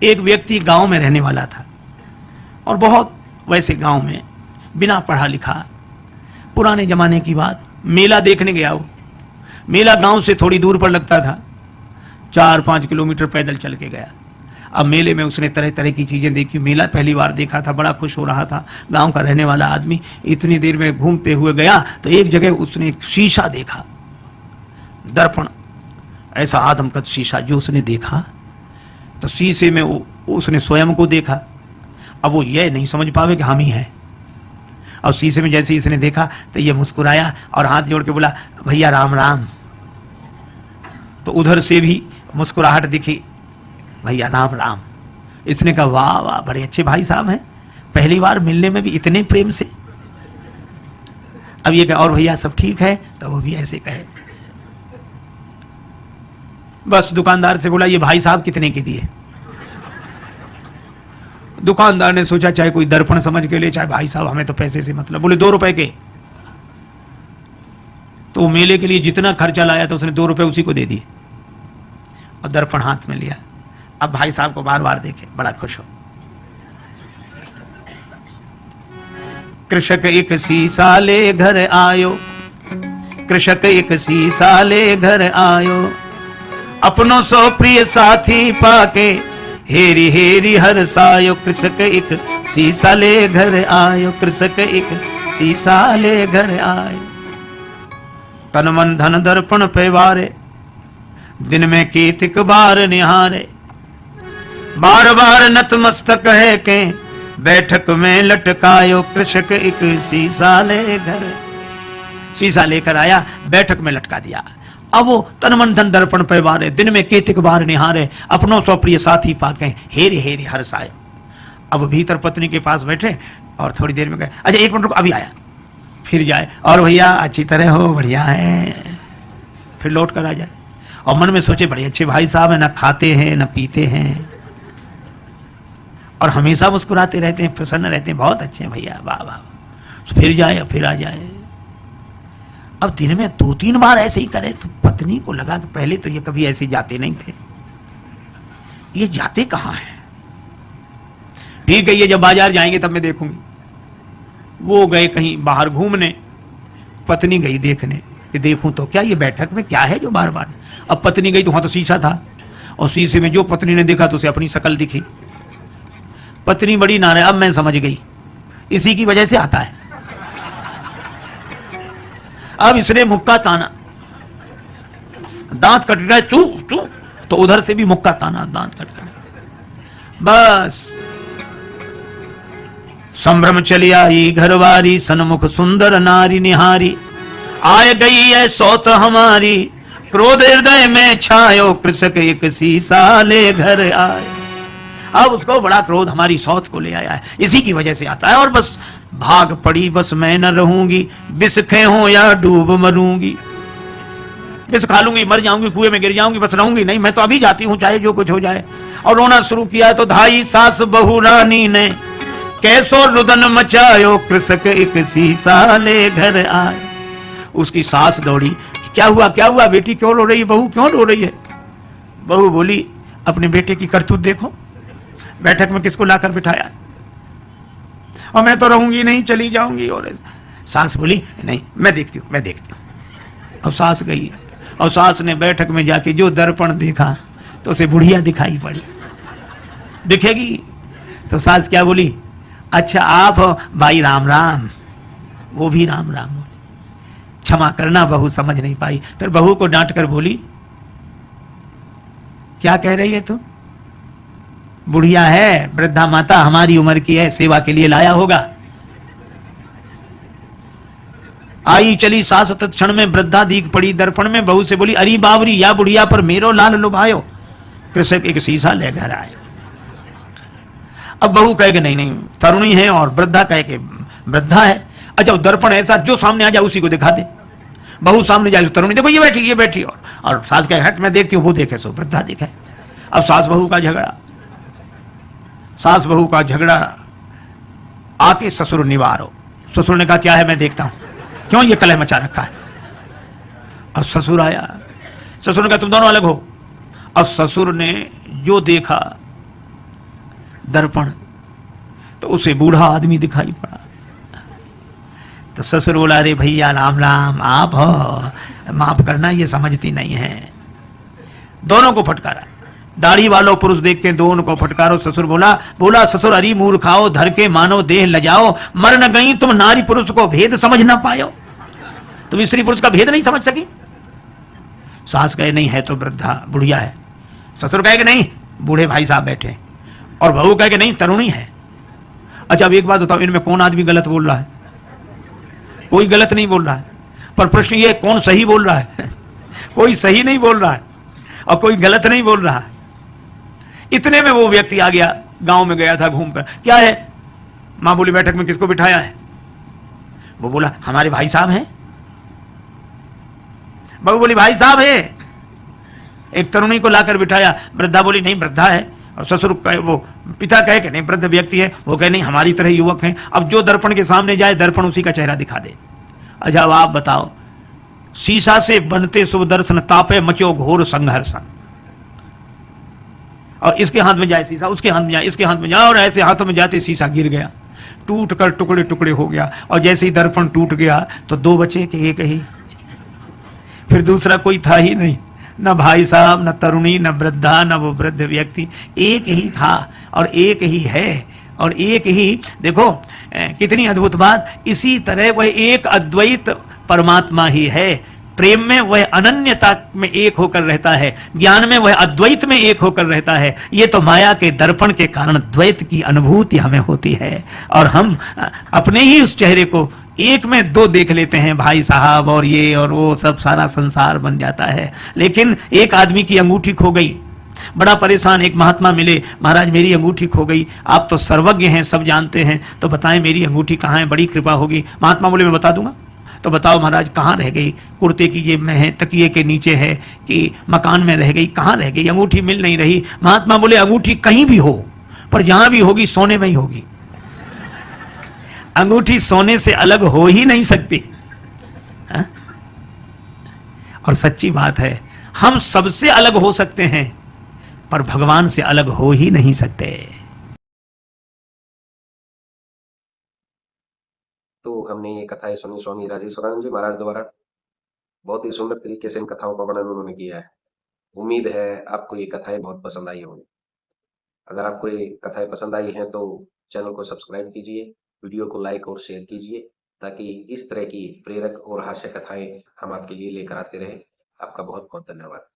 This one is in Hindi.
एक व्यक्ति गांव में रहने वाला था और बहुत वैसे गांव में बिना पढ़ा लिखा, पुराने जमाने की बात, मेला देखने गया। वो मेला गांव से थोड़ी दूर पर लगता था, 4-5 किलोमीटर पैदल चल के गया। अब मेले में उसने तरह तरह की चीजें देखी, मेला पहली बार देखा था, बड़ा खुश हो रहा था। गांव का रहने वाला आदमी इतनी देर में घूमते हुए गया तो एक जगह उसने एक शीशा देखा, दर्पण, ऐसा आदमकद शीशा जो उसने देखा। तो शीशे में उसने स्वयं को देखा। अब वो ये नहीं समझ पावे कि हम ही हैं। और शीशे में जैसे इसने देखा तो ये मुस्कुराया और हाथ जोड़ के बोला, भैया राम राम। तो उधर से भी मुस्कुराहट दिखी, भैया राम राम। इसने कहा, वाह वाह, बड़े अच्छे भाई साहब हैं, पहली बार मिलने में भी इतने प्रेम से। अब ये कहे, और भैया सब ठीक है? तो वो भी ऐसे कहे। बस दुकानदार से बोला, ये भाई साहब कितने के दिए? दुकानदार ने सोचा चाहे कोई दर्पण समझ के ले, चाहे भाई साहब हमें तो पैसे से मतलब। बोले 2 रुपए के। तो मेले के लिए जितना खर्चा लाया था उसने 2 रुपए उसी को दे दिए और दर्पण हाथ में लिया। अब भाई साहब को बार बार देखे, बड़ा खुश हो। कृषक एक शीशा ले घर आयो, कृषक एक शीशा ले घर आयो, अपनों सो प्रिय साथी पाके हेरी हेरी हरसायो। कृषक एक शीशा ले घर आयो, कृषक एक शीशा ले घर आयो। तन मन धन दर्पण पे वारे, दिन में कीतिक बार निहारे, बार बार नतमस्तक है के बैठक में लटकायो। कृषक एक शीशा ले घर, शीशा लेकर आया, बैठक में लटका दिया। अब वो तन मन धन दर्पण पे वारे, दिन में केतिक बार निहारे, अपनों सौ प्रिय साथी पाके हेरे हेरे हर्षाए। अब भीतर पत्नी के पास बैठे और थोड़ी देर में गए, अच्छा 1 मिनट रुको, अभी आया। फिर जाए, और भैया अच्छी तरह हो, बढ़िया है। फिर लौट कर आ जाए और मन में सोचे, बड़े अच्छे भाई साहब है, ना खाते हैं ना पीते हैं और हमेशा मुस्कुराते रहते हैं, प्रसन्न रहते हैं, बहुत अच्छे हैं भैया, वाह वाह। फिर जाए, फिर आ जाए। अब दिन में 2-3 बार ऐसे ही करे तो पत्नी को लगा कि पहले तो ये कभी ऐसे जाते नहीं थे, ये जाते कहाँ हैं? ठीक है, ये जब बाजार जाएंगे तब मैं देखूंगी। वो गए कहीं बाहर घूमने, पत्नी गई देखने कि देखूं तो क्या ये बैठक में क्या है जो बार बार। अब पत्नी गई तो वहां तो शीशा था और शीशे में जो पत्नी ने देखा तो उसे अपनी शकल दिखी। पत्नी बड़ी नाराज, अब मैं समझ गई, इसी की वजह से आता है। अब इसने मुक्का ताना, दांत कट गए, चू चू, तो उधर से भी मुक्का ताना, दांत कट गए। बस संभ्रम चली आई घरवारी, सन्मुख सुंदर नारी निहारी, आए गई है सौत हमारी, क्रोध हृदय में छायो, कृषक एक शीशा ले घर आए। अब उसको बड़ा क्रोध हमारी सौत को ले आया है, इसी की वजह से आता है। और बस भाग पड़ी, बस मैं न रहूंगी, विष हो या डूब मरूंगी, विष खा लूंगी, मर जाऊंगी, कुएं में गिर जाऊंगी, बस रहूंगी नहीं, मैं तो अभी जाती हूं चाहे जो कुछ हो जाए। और रोना शुरू किया तो धाई सास बहू रानी ने कैसो रुदन मचायो, कृषक एक शीशा ले घर आए। उसकी सास दौड़ी, क्या हुआ क्या हुआ, बेटी क्यों रो रही है, बहू क्यों रो रही है? बहू बोली, अपने बेटे की करतूत देखो, बैठक में किसको लाकर बिठाया, और मैं तो रहूंगी नहीं, चली जाऊंगी। और सास बोली, नहीं मैं देखती हूँ, मैं देखती हूँ। अब सास गई और सास ने बैठक में जाके जो दर्पण देखा तो उसे बुढ़िया दिखाई पड़ी, दिखेगी। तो सास क्या बोली, अच्छा आप भाई राम राम। वो भी राम राम बोली, क्षमा करना बहू समझ नहीं पाई। फिर बहू को डांट कर बोली, क्या कह रही है तू? बुढ़िया है, वृद्धा माता, हमारी उम्र की है, सेवा के लिए लाया होगा। आई चली सास, तत्क्षण में वृद्धा दीख पड़ी दर्पण में, बहू से बोली, अरी बावरी, या बुढ़िया पर मेरो लाल लुभायो, कृषक एक शीशा ले घर आए। अब बहू कहे कि नहीं नहीं, तरुणी है, और वृद्धा कहे कि वृद्धा है। अच्छा दर्पण ऐसा जो सामने आ जाए उसी को दिखा दे। बहू सामने जाए, तरुणी देखो ये बैठी, ये बैठी, और सास कहे हट मैं देखती हूँ, वो देखे सो वृद्धा दिखे। अब सास बहू का झगड़ा, सास बहू का झगड़ा, आके ससुर निवारो। ससुर ने कहा क्या है, मैं देखता हूं, क्यों ये कलह मचा रखा है। अब ससुर आया, ससुर ने कहा तुम दोनों अलग हो। अब ससुर ने जो देखा दर्पण, तो उसे बूढ़ा आदमी दिखाई पड़ा। तो ससुर बोला, अरे भैया राम राम, आप हो, माफ करना, ये समझती नहीं है। दोनों को फटकारा, दाढ़ी वालों पुरुष देख के दोनों को फटकारो। ससुर बोला ससुर, अरी मूर्खाओ, धर के मानो देह लजाओ, मर न गई तुम नारी पुरुष को भेद समझ ना पायो। तुम स्त्री पुरुष का भेद नहीं समझ सकी। सास कहे, नहीं है तो वृद्धा बुढ़िया है। ससुर कहे कि नहीं, बूढ़े भाई साहब बैठे। और बहू कहे कि नहीं, तरुणी है। अच्छा, अब एक बात बताओ, इनमें कौन आदमी गलत बोल रहा है? कोई गलत नहीं बोल रहा है, पर प्रश्न ये, कौन सही बोल रहा है? कोई सही नहीं बोल रहा है और कोई गलत नहीं बोल रहा है। इतने में वो व्यक्ति आ गया, गांव में गया था घूमकर। क्या है? मां बोली, बैठक में किसको बिठाया है? वो बोला, हमारे भाई साहब हैं। बहू बोली, भाई साहब है। एक तरुणी को लाकर बिठाया। वृद्धा बोली, नहीं, वृद्धा है। और ससुर कहे, वो पिता कहे कि नहीं, वृद्ध व्यक्ति है। वो कहे, नहीं, हमारी तरह युवक हैं। अब जो दर्पण के सामने जाए, दर्पण उसी का चेहरा दिखा दे। अच्छा, अब आप बताओ, शीशा से बनते शुभ दर्शन, तापे मचो घोर संघर्ष। और इसके हाथ में जाए शीशा, उसके हाथ में जाए, इसके हाथ में जाए, और ऐसे हाथों में जाते शीशा गिर गया, टूट कर टुकड़े टुकड़े हो गया। और जैसे ही दर्पण टूट गया तो दो बचे कि एक ही। फिर दूसरा कोई था ही नहीं, न भाई साहब, न तरुणी, न वृद्धा, न वो वृद्ध व्यक्ति। एक ही था और एक ही है और एक ही। देखो कितनी अद्भुत बात। इसी तरह वह एक अद्वैत परमात्मा ही है। प्रेम में वह अनन्यता में एक होकर रहता है, ज्ञान में वह अद्वैत में एक होकर रहता है। ये तो माया के दर्पण के कारण द्वैत की अनुभूति हमें होती है और हम अपने ही उस चेहरे को एक में दो देख लेते हैं, भाई साहब और ये और वो, सब सारा संसार बन जाता है। लेकिन एक आदमी की अंगूठी खो गई, बड़ा परेशान। एक महात्मा मिले, महाराज मेरी अंगूठी खो गई, आप तो सर्वज्ञ हैं, सब जानते हैं, तो बताएं मेरी अंगूठी कहाँ है, बड़ी कृपा होगी। महात्मा बोले, मैं बता दूंगा। तो बताओ महाराज, कहाँ रह गई? कुर्ते की जेब में है, तकिए के नीचे है, कि मकान में रह गई, कहाँ रह गई? अंगूठी मिल नहीं रही। महात्मा बोले, अंगूठी कहीं भी हो, पर जहां भी होगी सोने में ही होगी। अंगूठी सोने से अलग हो ही नहीं सकती। हा? और सच्ची बात है, हम सबसे अलग हो सकते हैं पर भगवान से अलग हो ही नहीं सकते। तो हमने ये कथाएं सुनी स्वामी राजेश्वरानंद जी महाराज द्वारा। बहुत ही सुंदर तरीके से इन कथाओं का वर्णन उन्होंने किया है। उम्मीद है आपको ये कथाएं बहुत पसंद आई होंगी। अगर आपको ये कथाएं पसंद आई हैं तो चैनल को सब्सक्राइब कीजिए, वीडियो को लाइक और शेयर कीजिए, ताकि इस तरह की प्रेरक और हास्य कथाएं हम आपके लिए लेकर आते रहें। आपका बहुत बहुत धन्यवाद।